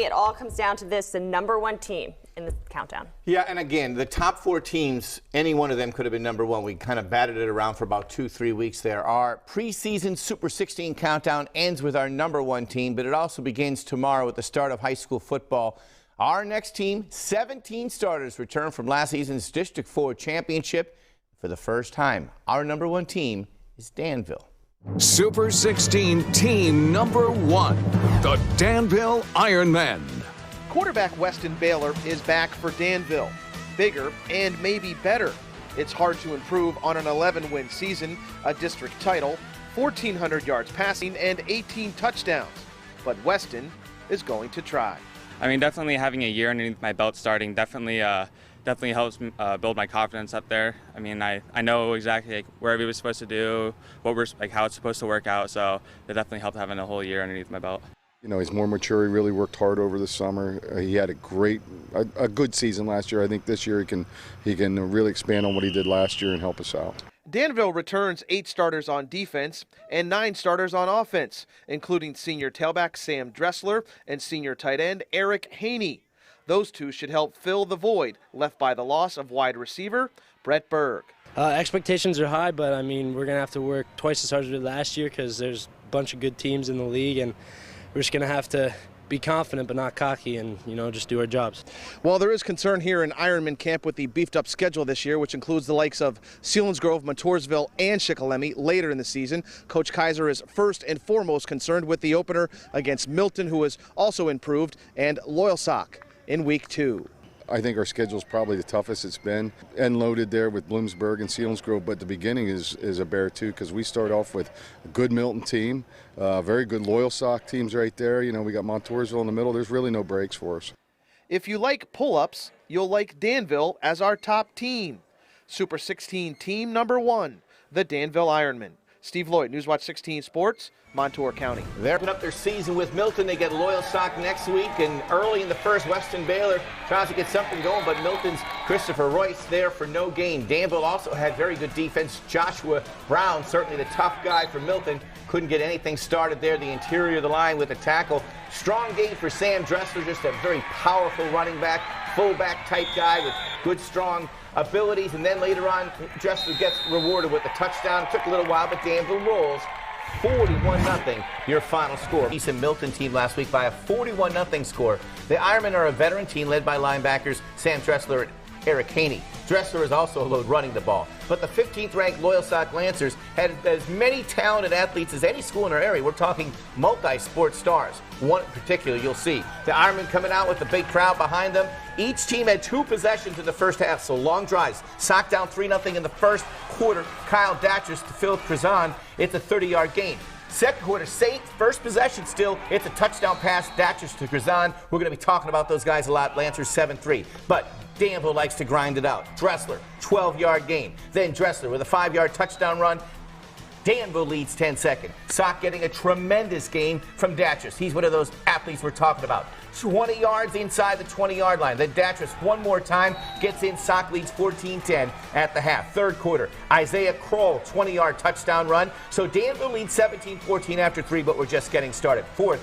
It all comes down to this, the #1 team in the countdown. Yeah, and again, the top 4 teams, any one of them could have been #1. We kind of batted it around for about 2-3 weeks there. Our preseason Super 16 countdown ends with our #1 team, but it also begins tomorrow with the start of high school football. Our next team, 17 starters, return from last season's District 4 championship. For the first time, our #1 team is Danville. Super 16 team #1, the Danville Ironmen. Quarterback Weston Baylor is back for Danville. Bigger and maybe better. It's hard to improve on an 11-win season, a district title, 1,400 yards passing, and 18 touchdowns. But Weston is going to try. I mean, definitely having a year underneath my belt starting definitely helps build my confidence up there. I mean, I know exactly where we were supposed to do, how it's supposed to work out, so it definitely helped having a whole year underneath my belt. You know, he's more mature. He really worked hard over the summer. He had a good season last year. I think this year he can really expand on what he did last year and help us out. Danville returns 8 starters on defense and 9 starters on offense, including senior tailback Sam Dressler and senior tight end Eric Haney. Those two should help fill the void left by the loss of wide receiver Brett Berg. Expectations are high, but I mean, we're going to have to work twice as hard as we did last year because there's a bunch of good teams in the league, and we're just going to have to be confident but not cocky and, just do our jobs. Well, there is concern here in Ironman camp with the beefed-up schedule this year, which includes the likes of Selinsgrove, Montoursville, and Shikellamy later in the season. Coach Kaiser is first and foremost concerned with the opener against Milton, who has also improved, and Loyalsock in week 2. I think our schedule is probably the toughest it's been, and loaded there with Bloomsburg and Selinsgrove, but the beginning is a bear too, because we start off with a good Milton team, very good Loyalsock teams right there. We got Montoursville in the middle. There's really no breaks for us. If you like pull-ups, you'll like Danville as our top team. Super 16 team #1, the Danville Ironmen. Steve Lloyd, Newswatch 16 Sports, Montour County. They're wrapping up their season with Milton. They get Loyalsock next week, and early in the first, Weston Baylor tries to get something going, but Milton's Christopher Royce there for no gain. Danville also had very good defense. Joshua Brown, certainly the tough guy for Milton, couldn't get anything started there. The interior of the line with a tackle. Strong game for Sam Dressler, just a very powerful running back, fullback type guy with good, strong abilities. And then later on, Dressler gets rewarded with a touchdown. It took a little while, but Danville rolls 41-0, your final score. Decent Milton team last week by a 41-0 score. The Ironmen are a veteran team led by linebackers Sam Dressler and Eric Haney. Dressler is also a load running the ball. But the 15th-ranked Loyalsock Lancers had as many talented athletes as any school in our area. We're talking multi-sport stars. One in particular you'll see. The Ironmen coming out with a big crowd behind them. Each team had 2 possessions in the first half, so long drives. Sock down 3-0 in the first quarter. Kyle Datchers to Phil Krazan. It's a 30-yard gain. Second quarter, Saint, first possession still. It's a touchdown pass, Datchers to Krazan. We're going to be talking about those guys a lot. Lancers 7-3. But Danville likes to grind it out. Dressler, 12-yard gain. Then Dressler with a 5-yard touchdown run. Danville leads 10-2. Sock getting a tremendous gain from Datchers. He's one of those athletes we're talking about. 20 yards inside the 20-yard line. Then Datchers one more time gets in. Sock leads 14-10 at the half. Third quarter, Isaiah Kroll, 20-yard touchdown run. So Danville leads 17-14 after 3, but we're just getting started. Fourth,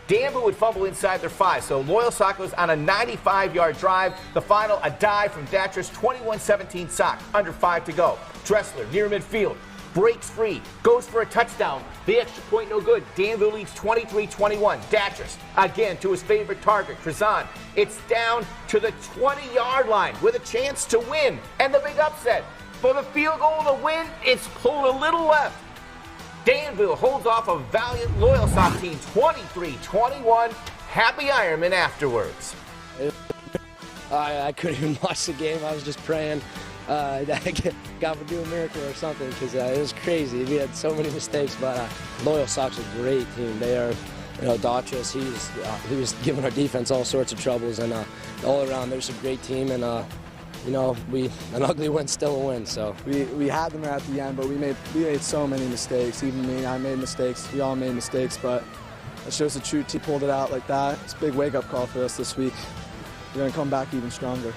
Danville would fumble inside their 5, so Loyalsock was on a 95-yard drive. The final, a dive from Datchers, 21-17 Sock, under 5 to go. Dressler near midfield, breaks free, goes for a touchdown. The extra point no good. Danville leads 23-21. Datchers again to his favorite target, Krazan. It's down to the 20-yard line with a chance to win. And the big upset. For the field goal to win, it's pulled a little left. Danville holds off a valiant Loyalsock team 23-21. Happy Ironmen afterwards. I couldn't even watch the game. I was just praying that God would do a miracle or something because it was crazy. We had so many mistakes, but Loyalsock's a great team. They are, Datchers, he was giving our defense all sorts of troubles, and all around there's a great team, and an ugly win still a win. So we had them at the end, but we made so many mistakes. Even me, I made mistakes. We all made mistakes, but it shows the true team pulled it out like that. It's a big wake-up call for us this week. We're going to come back even stronger.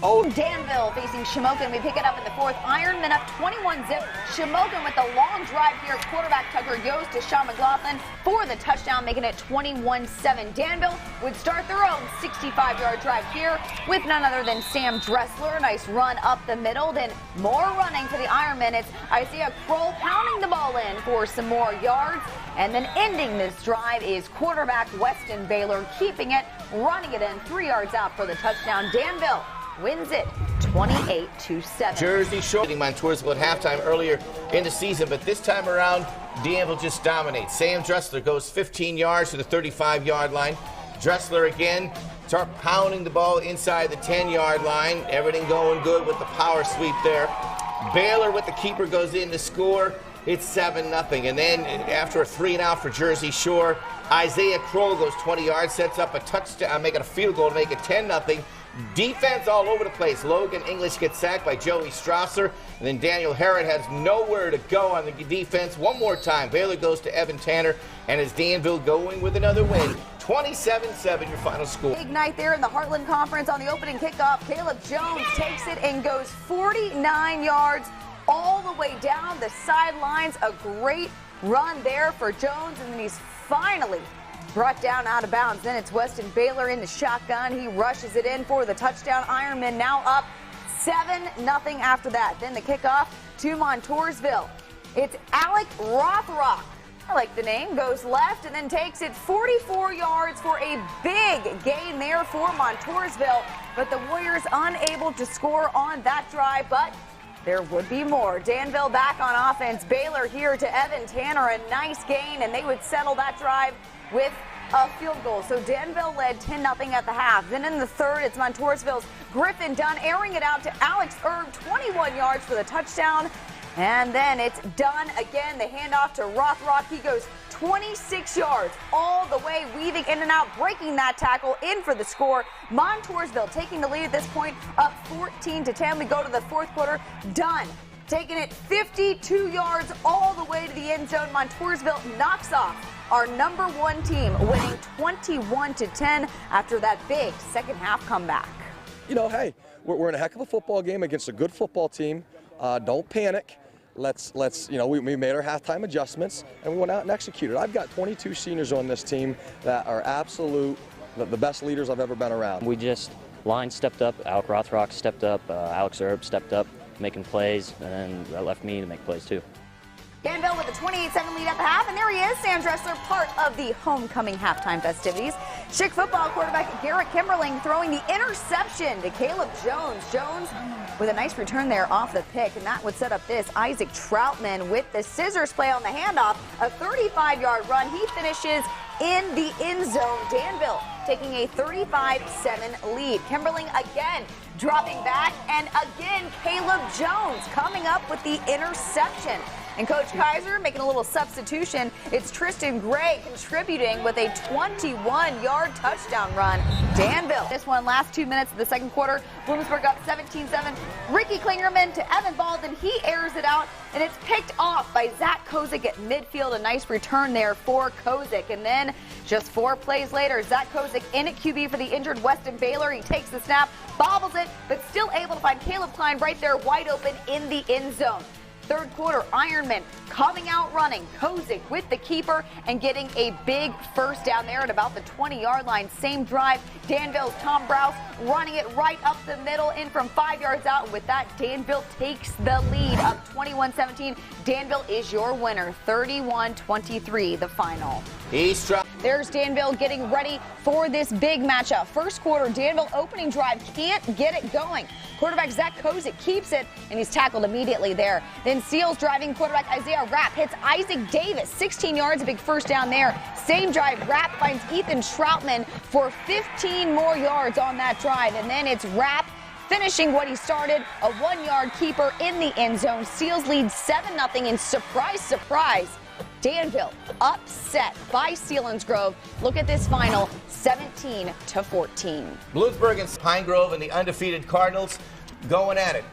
Oh, Danville facing Shamokin. We pick it up in the fourth. Ironmen up 21-zip. Shamokin with a long drive here. Quarterback Tucker goes to Sean McLaughlin for the touchdown, making it 21-7. Danville would start their own 65-yard drive here with none other than Sam Dressler. Nice run up the middle. Then more running for the Ironmen. It's Isaiah Kroll pounding the ball in for some more yards. And then ending this drive is quarterback Weston Baylor, keeping it, running it in 3 yards out for the touchdown. Danville wins it 28-7. Jersey Shore beating Montoursville at halftime earlier in the season, but this time around, Danville just dominates. Sam Dressler goes 15 yards to the 35-yard line. Dressler again, start pounding the ball inside the 10-yard line. Everything going good with the power sweep there. Baylor with the keeper goes in to score. It's 7-0. And then after a 3-and-out for Jersey Shore, Isaiah Kroll goes 20 yards, sets up a touchdown, making a field goal to make it 10-0. Defense all over the place. Logan English gets sacked by Joey Strasser, and then Daniel Herod has nowhere to go on the defense. One more time, Baylor goes to Evan Tanner, and is Danville going with another win. 27-7 your final score. Big night there in the Heartland Conference on the opening kickoff. Caleb Jones takes it and goes 49 yards all the way down the sidelines. A great run there for Jones, and then he's finally brought down out of bounds. Then it's Weston Baylor in the shotgun. He rushes it in for the touchdown. Ironmen now up 7-0 after that. Then the kickoff to Montoursville. It's Alec Rothrock, I like the name, goes left and then takes it 44 yards for a big gain there for Montoursville. But the Warriors unable to score on that drive, but there would be more. Danville back on offense. Baylor here to Evan Tanner, a nice gain, and they would settle that drive with a field goal. So Danville led 10-0 at the half. Then in the third, it's Montoursville's Griffin Dunn airing it out to Alex Erb, 21 yards for the touchdown. And then it's Dunn again, the handoff to Rothrock. He goes 26 yards all the way, weaving in and out, breaking that tackle in for the score. Montoursville taking the lead at this point, up 14-10. We go to the fourth quarter. Dunn taking it 52 yards all the way to the end zone. Montoursville knocks off our number one team, winning 21-10 after that big second half comeback. You know, hey, we're in a heck of a football game against a good football team. Don't panic. Let's we made our halftime adjustments and we went out and executed. I've got 22 seniors on this team that are the best leaders I've ever been around. We just, line stepped up, Alec Rothrock stepped up, Alex Erb stepped up, making plays, and then that left me to make plays too. Danville with a 28-7 lead at the half, and there he is, Sam Dressler, part of the homecoming halftime festivities. Chick football quarterback Garrett Kimberling throwing the interception to Caleb Jones. Jones with a nice return there off the pick, and that would set up this. Isaac Troutman with the scissors play on the handoff, a 35-yard run. He finishes in the end zone. Danville taking a 35-7 lead. Kimberling again dropping back, and again Caleb Jones coming up with the interception. And Coach Kaiser making a little substitution. It's Tristan Gray contributing with a 21-yard touchdown run. Danville. This one last 2 minutes of the second quarter. Bloomsburg up 17-7. Ricky Klingerman to Evan Baldwin. He airs it out, and it's picked off by Zach Kozik at midfield. A nice return there for Kozik. And then just 4 plays later, Zach Kozik in at QB for the injured Weston Baylor. He takes the snap, bobbles it, but still able to find Caleb Klein right there wide open in the end zone. Third quarter, Ironmen coming out running. Kozik with the keeper and getting a big first down there at about the 20-yard line. Same drive, Danville's Tom Browse running it right up the middle in from 5 yards out. And with that, Danville takes the lead up 21-17. Danville is your winner, 31-23, the final. There's Danville getting ready for this big matchup. First quarter, Danville opening drive, can't get it going. Quarterback Zach Kozik keeps it, and he's tackled immediately there. Then Seals driving quarterback Isaiah Rapp hits Isaac Davis, 16 yards, a big first down there. Same drive, Rapp finds Ethan Troutman for 15 more yards on that drive. And then it's Rapp finishing what he started, a 1-yard keeper in the end zone. Seals lead 7-0, and surprise, surprise, Danville upset by Selinsgrove. Look at this final, 17-14. Bloomsburg and Pine Grove and the undefeated Cardinals going at it.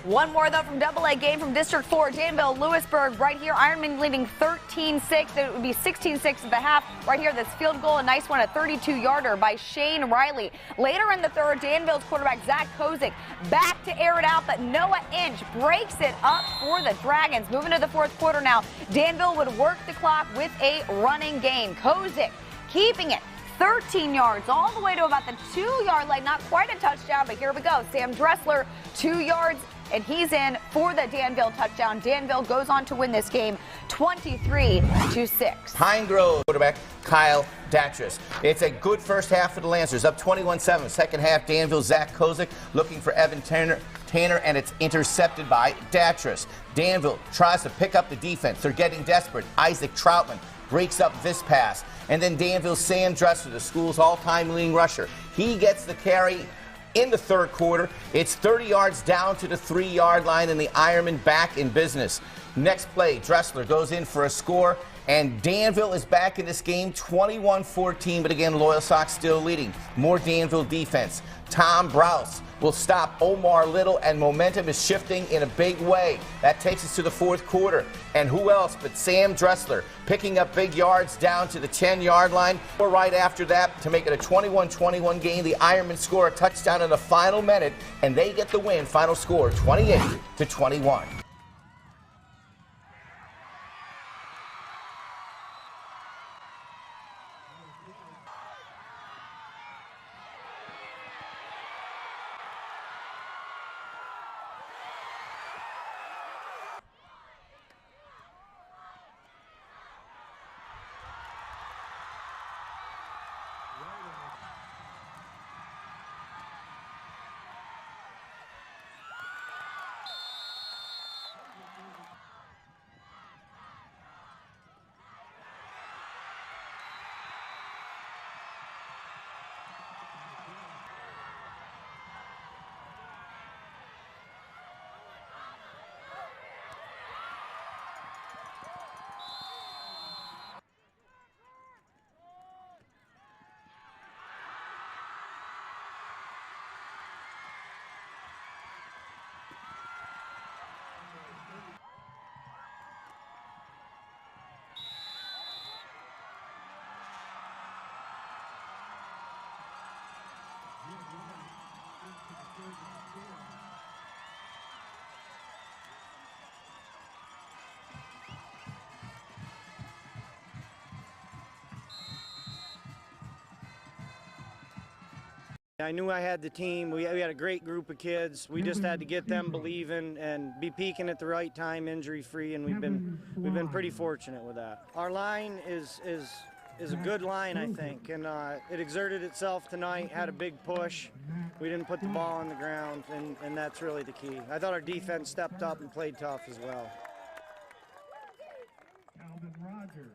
One more, though, from AA game from District 4, Danville, Lewisburg. Right here, Ironmen leading 13-6. It would be 16-6 at the half. Right here, this field goal, a nice one, a 32-yarder by Shane Riley. Later in the third, Danville's quarterback, Zach Kozik, back to air it out, but Noah Inch breaks it up for the Dragons. Moving to the fourth quarter now, Danville would work the clock with a running game. Kozik keeping it 13 yards all the way to about the 2-yard line. Not quite a touchdown, but here we go. Sam Dressler, 2 yards, and he's in for the Danville touchdown. Danville goes on to win this game 23-6. Pine Grove quarterback Kyle Datris. It's a good first half for the Lancers, up 21-7. Second half, Danville, Zach Kozik looking for Evan Tanner, and it's intercepted by Datris. Danville tries to pick up the defense. They're getting desperate. Isaac Troutman breaks up this pass. And then Danville's Sam Dressler, the school's all-time leading rusher. He gets the carry in the third quarter. It's 30 yards down to the 3-yard line, and the Ironmen back in business. Next play, Dressler goes in for a score, and Danville is back in this game 21-14, but again, Loyal Sox still leading. More Danville defense. Tom Brous will stop Omar Little, and momentum is shifting in a big way. That takes us to the fourth quarter. And who else but Sam Dressler picking up big yards down to the 10-yard line. Or right after that to make it a 21-21 game. The Ironmen score a touchdown in the final minute, and they get the win. Final score 28-21. I knew I had the team. We had a great group of kids. We just had to get them believing and be peaking at the right time, injury-free, and we've been pretty fortunate with that. Our line is a good line, I think, and it exerted itself tonight, had a big push. We didn't put the ball on the ground, and that's really the key. I thought our defense stepped up and played tough as well. Alvin Rogers.